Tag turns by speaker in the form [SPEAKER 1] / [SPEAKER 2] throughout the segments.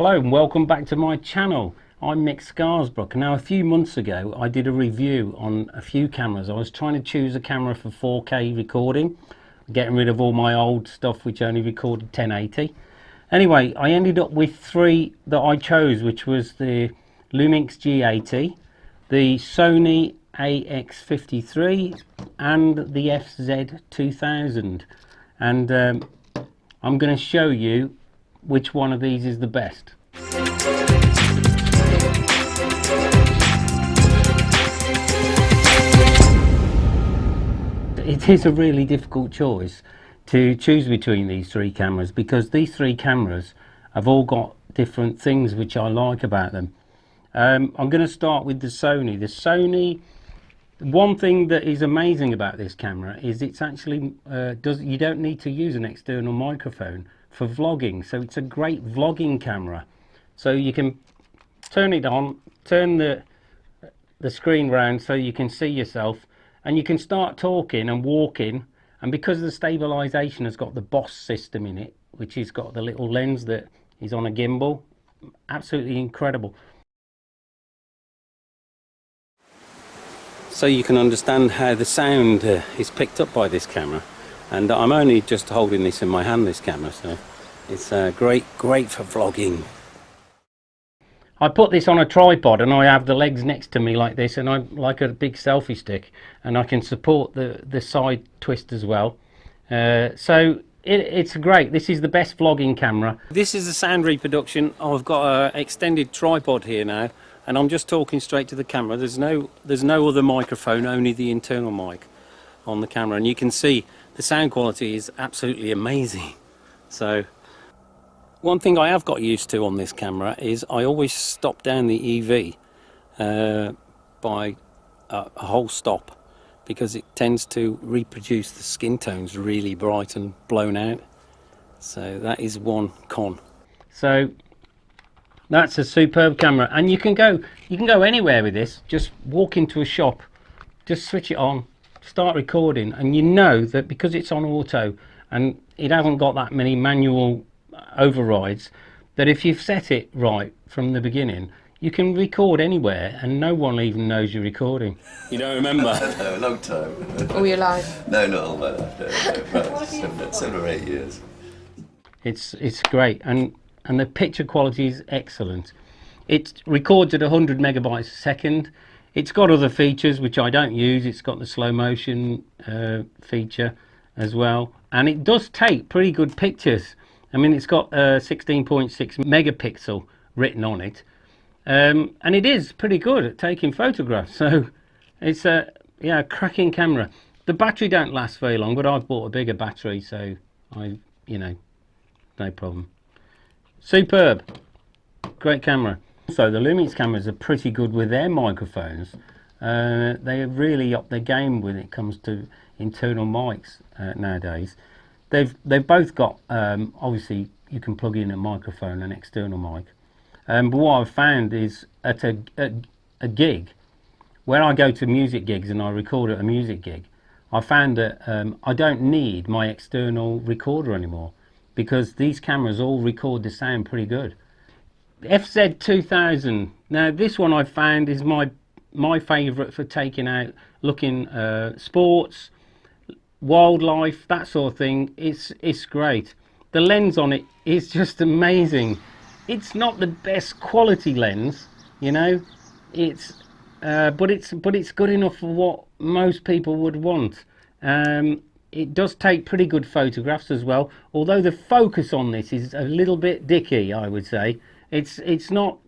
[SPEAKER 1] Hello and welcome back to my channel. I'm Mick Scarsbrook. Now, a few months ago I did a review on a few cameras. I was trying to choose a camera for 4K recording, getting rid of all my old stuff which only recorded 1080. Anyway, I ended up with three that I chose, which was the Lumix G80, the Sony AX53 and the FZ2000, and I'm going to show you which one of these is the best. It is a really difficult choice to choose between these three cameras, because these three cameras have all got different things which I like about them. I'm going to start with the Sony. The Sony, one thing that is amazing about this camera is it's actually you don't need to use an external microphone for vlogging, so it's a great vlogging camera. So you can turn it on, turn the screen round so you can see yourself, and you can start talking and walking. And because the stabilization has got the BOS system in it, which has got the little lens that is on a gimbal, absolutely incredible. So you can understand how the sound is picked up by this camera, and I'm only just holding this in my hand, this camera, so it's great for vlogging. I put this on a tripod and I have the legs next to me like this, and I'm like a big selfie stick, and I can support the side twist as well. So it's great. This is the best vlogging camera. This is the sound reproduction. I've got an extended tripod here now, and I'm just talking straight to the camera. There's no other microphone, only the internal mic on the camera, and you can see the sound quality is absolutely amazing. So one thing I have got used to on this camera is I always stop down the EV by a whole stop, because it tends to reproduce the skin tones really bright and blown out. So that is one con. So that's a superb camera, and you can go anywhere with this. Just walk into a shop, just switch it on, start recording, and you know that because it's on auto and it hasn't got that many manual overrides, that if you've set it right from the beginning, you can record anywhere and no one even knows you're recording. You don't remember?
[SPEAKER 2] No, a long time.
[SPEAKER 3] All your life?
[SPEAKER 2] No, not all my life. No, about 7 or 8 years.
[SPEAKER 1] It's great, and the picture quality is excellent. It records at 100 megabytes a second. It's got other features which I don't use. It's got the slow motion feature as well, and it does take pretty good pictures. I mean, it's got 16.6 megapixel written on it, and it is pretty good at taking photographs. So it's a cracking camera. The battery don't last very long, but I've bought a bigger battery, so no problem. Superb, great camera. So the Lumix cameras are pretty good with their microphones. They have really upped their game when it comes to internal mics nowadays. They've both got obviously you can plug in a microphone, an external mic, but what I've found is at a gig where I go to music gigs and I record at a music gig, I found that I don't need my external recorder anymore, because these cameras all record the sound pretty good. FZ2000, now this one I found is my favourite for taking out, looking sports, wildlife, that sort of thing. It's great. The lens on it is just amazing. It's not the best quality lens, you know, but it's good enough for what most people would want. It does take pretty good photographs as well, although the focus on this is a little bit dicky, I would say. It's not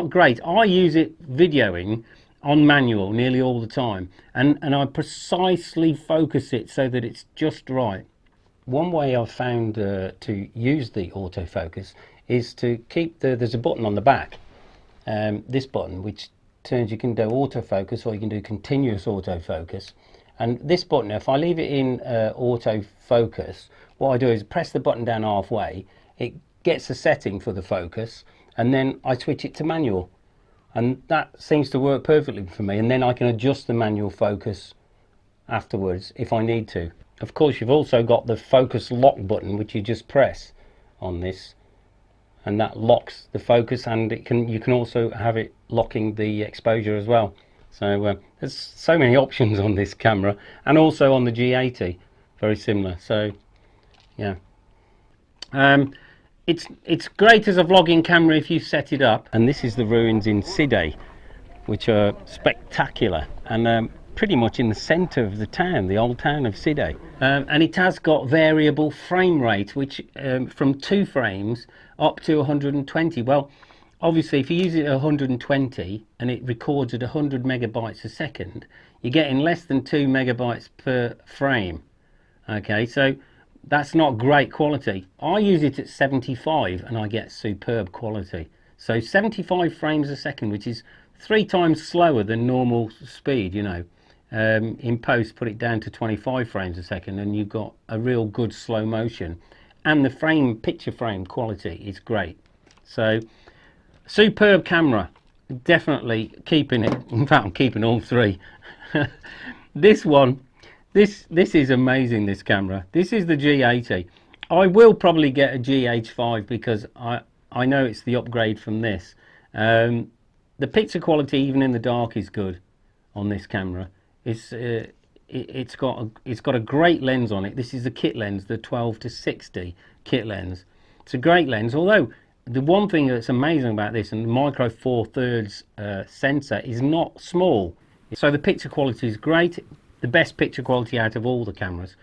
[SPEAKER 1] great. I use it videoing on manual nearly all the time, and I precisely focus it so that it's just right. One way I've found to use the autofocus is to keep there's a button on the back, this button, which turns, you can do autofocus or you can do continuous autofocus. And this button, if I leave it in autofocus, what I do is press the button down halfway, it gets a setting for the focus, and then I switch it to manual. And that seems to work perfectly for me, and then I can adjust the manual focus afterwards if I need to. Of course, you've also got the focus lock button, which you just press on this, and that locks the focus, and you can also have it locking the exposure as well. So there's so many options on this camera, and also on the G80, very similar. So yeah, it's great as a vlogging camera if you set it up. And this is the ruins in Side, which are spectacular, and pretty much in the centre of the town, the old town of Side. And it has got variable frame rate, which from 2 frames up to 120. Well, obviously if you use it at 120 and it records at 100 megabytes a second, you're getting less than 2 megabytes per frame. Okay, so that's not great quality. I use it at 75 and I get superb quality. So 75 frames a second, which is 3 times slower than normal speed, you know. In post, put it down to 25 frames a second and you've got a real good slow motion, and the picture frame quality is great. So superb camera, definitely keeping it. In fact, I'm keeping all 3. This one, this is amazing, this camera. This is the G80. I will probably get a GH5 because I know it's the upgrade from this. The picture quality even in the dark is good on this camera. It's got a great lens on it. This is the kit lens, the 12-60 kit lens. It's a great lens, although the one thing that's amazing about this, and the micro 4/3 sensor is not small, so the picture quality is great, the best picture quality out of all the cameras.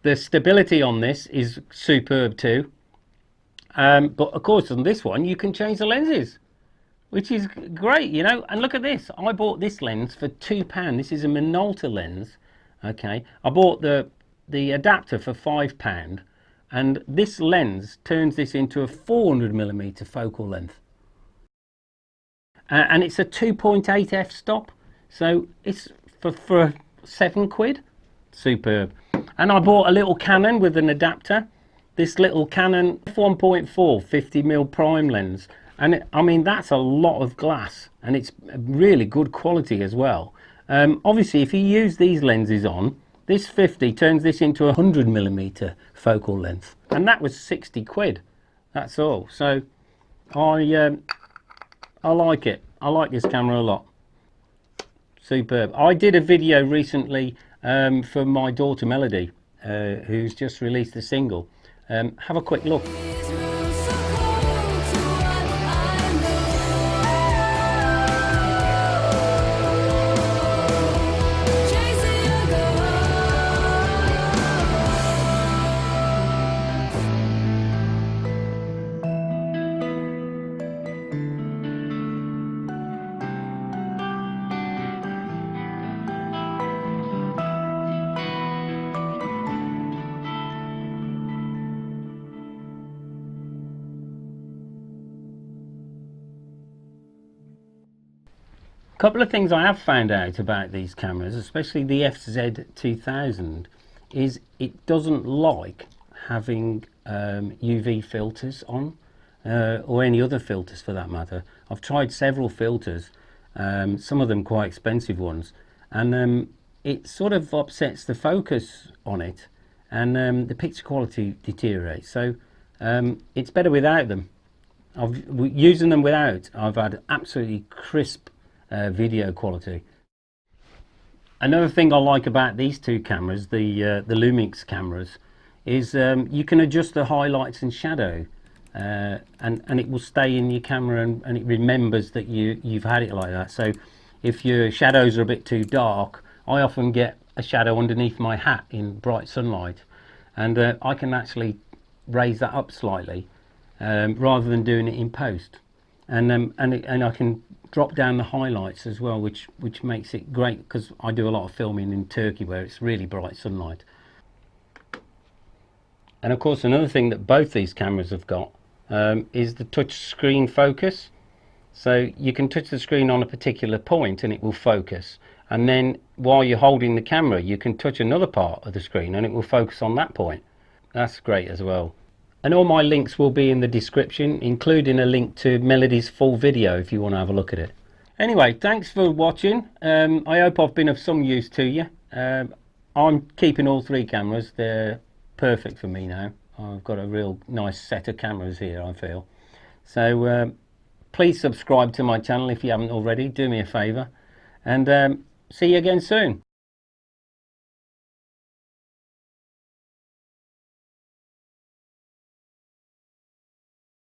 [SPEAKER 1] The stability on this is superb too, but of course on this one you can change the lenses, which is great, you know. And look at this, I bought this lens for £2. This is a Minolta lens. Okay, I bought the adapter for £5, and this lens turns this into a 400mm focal length, and it's a 2.8 f-stop, so it's for £7. Superb. And I bought a little Canon with an adapter, this little Canon f1.4 50mm prime lens, and I mean that's a lot of glass, and it's really good quality as well. Obviously if you use these lenses on, this 50 turns this into a 100mm focal length, and that was £60. That's all. So I like it. I like this camera a lot. Superb. I did a video recently for my daughter Melody, who's just released a single. Have a quick look. Couple of things I have found out about these cameras, especially the FZ2000, is it doesn't like having UV filters on, or any other filters for that matter. I've tried several filters, some of them quite expensive ones, and it sort of upsets the focus on it, and the picture quality deteriorates. So it's better without them. Using them without, I've had absolutely crisp video quality. Another thing I like about these 2 cameras, the Lumix cameras, is you can adjust the highlights and shadow, and it will stay in your camera, and it remembers that you've had it like that. So if your shadows are a bit too dark, I often get a shadow underneath my hat in bright sunlight, and I can actually raise that up slightly rather than doing it in post, and I can drop down the highlights as well, which makes it great, because I do a lot of filming in Turkey where it's really bright sunlight. And of course another thing that both these cameras have got is the touch screen focus. So you can touch the screen on a particular point and it will focus, and then while you're holding the camera you can touch another part of the screen and it will focus on that point. That's great as well. And all my links will be in the description, including a link to Melody's full video if you want to have a look at it. Anyway, thanks for watching. I hope I've been of some use to you. I'm keeping all 3 cameras. They're perfect for me now. I've got a real nice set of cameras here, I feel. So please subscribe to my channel if you haven't already. Do me a favour, and see you again soon.